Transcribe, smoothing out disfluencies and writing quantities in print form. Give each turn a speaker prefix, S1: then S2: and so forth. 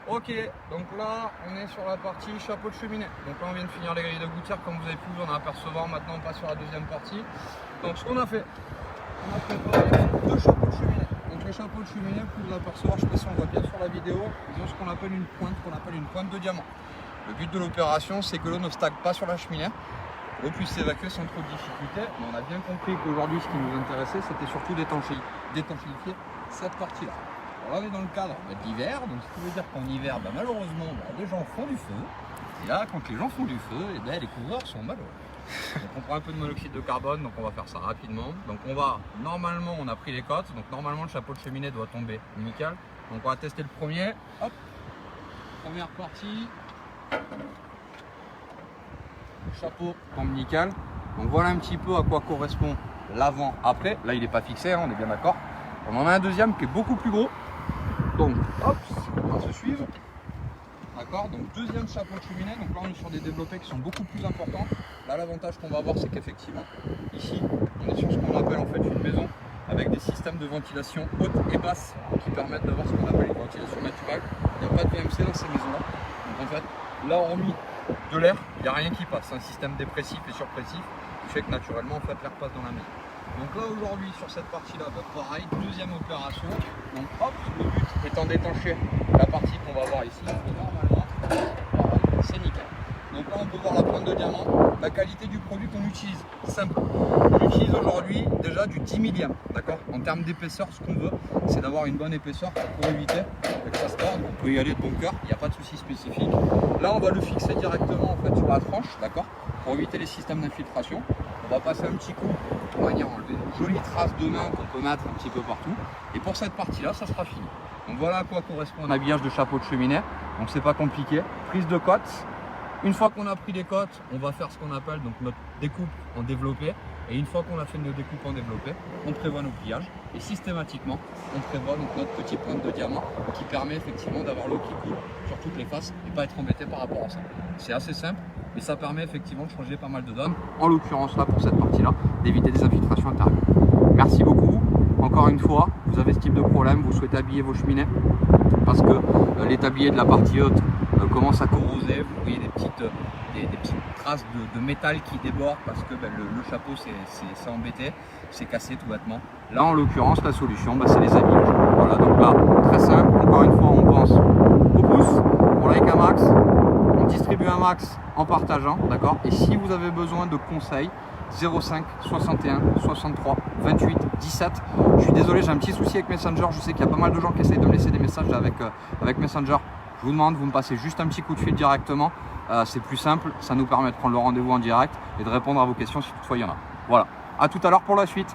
S1: Ok, donc là on est sur la partie chapeau de cheminée. Donc là on vient de finir les grilles de gouttière comme vous avez pu en apercevoir. Maintenant on passe sur la deuxième partie. Donc ce qu'on a fait, on a préparé deux chapeaux de cheminée. Donc les chapeaux de cheminée, pour vous apercevoir, je sais pas si on voit bien sur la vidéo, ils ont ce qu'on appelle une pointe de diamant. Le but de l'opération, c'est que l'eau ne stagne pas sur la cheminée, l'eau puisse s'évacuer sans trop de difficulté. Mais on a bien compris qu'aujourd'hui ce qui nous intéressait, c'était surtout d'étanchéifier cette partie-là. Alors là on est dans le cadre de l'hiver, donc ce qui veut dire qu'en hiver, malheureusement, les gens font du feu. Et là, quand les gens font du feu, les couvreurs sont malheureux. Donc on prend un peu de monoxyde de carbone, donc on va faire ça rapidement. Donc normalement on a pris les cotes, donc normalement le chapeau de cheminée doit tomber nickel. Donc on va tester le premier. Hop, première partie. Le chapeau tombe nickel. Donc voilà un petit peu à quoi correspond l'avant-après. Là il n'est pas fixé, hein, on est bien d'accord. On en a un deuxième qui est beaucoup plus gros. Donc hop, on va se suivre. D'accord, donc deuxième chapeau de cheminée. Donc là on est sur des développés qui sont beaucoup plus importants. Là l'avantage qu'on va avoir, c'est qu'effectivement ici on est sur ce qu'on appelle en fait une maison avec des systèmes de ventilation haute et basse qui permettent d'avoir ce qu'on appelle une ventilation naturelle. Il n'y a pas de VMC dans ces maisons là. Donc en fait là hormis de l'air, il n'y a rien qui passe. C'est un système dépressif et surpressif qui fait que naturellement en fait l'air passe dans la maison. Donc là aujourd'hui sur cette partie là, pareil, deuxième opération. Donc hop, le but étant d'étancher la partie qu'on va voir ici. Normalement, c'est nickel. Donc là on peut voir la pointe de diamant, la qualité du produit qu'on utilise, simple. On utilise aujourd'hui déjà du 10 millième, d'accord. En termes d'épaisseur, ce qu'on veut, c'est d'avoir une bonne épaisseur pour éviter que ça se torde. On peut y aller de bon cœur, il n'y a pas de souci spécifique. Là on va le fixer directement en fait sur la tranche, d'accord, pour éviter les systèmes d'infiltration. On va passer un petit coup pour venir enlever une jolie trace de main qu'on peut mettre un petit peu partout. Et pour cette partie-là, ça sera fini. Donc voilà à quoi correspond un habillage de chapeau de cheminée. Donc c'est pas compliqué. Prise de cote. Une fois qu'on a pris les cotes, on va faire ce qu'on appelle donc notre découpe en développé. Et une fois qu'on a fait nos découpes en développé, on prévoit nos pliages. Et systématiquement, on prévoit donc notre petit pointe de diamant qui permet effectivement d'avoir l'eau qui coule sur toutes les faces et pas être embêté par rapport à ça. C'est assez simple, mais ça permet effectivement de changer pas mal de donnes. En l'occurrence là pour cette partie-là, d'éviter des infiltrations intérieures. Merci beaucoup. Encore une fois, vous avez ce type de problème, vous souhaitez habiller vos cheminées parce que les tabliers de la partie haute commencent à corroser, vous voyez des petites traces de métal qui débordent parce que le chapeau c'est embêté, c'est cassé tout bêtement. Là en l'occurrence la solution c'est les habillages. Voilà, donc là très simple, encore une fois on pense au pouce, on like un max, on distribue un max en partageant, d'accord. Et si vous avez besoin de conseils, 05 61 63 28 17. Je suis désolé, j'ai un petit souci avec Messenger. Je sais qu'il y a pas mal de gens qui essayent de me laisser des messages avec Messenger. Je vous demande, vous me passez juste un petit coup de fil directement. C'est plus simple, ça nous permet de prendre le rendez-vous en direct et de répondre à vos questions si toutefois il y en a. Voilà, à tout à l'heure pour la suite.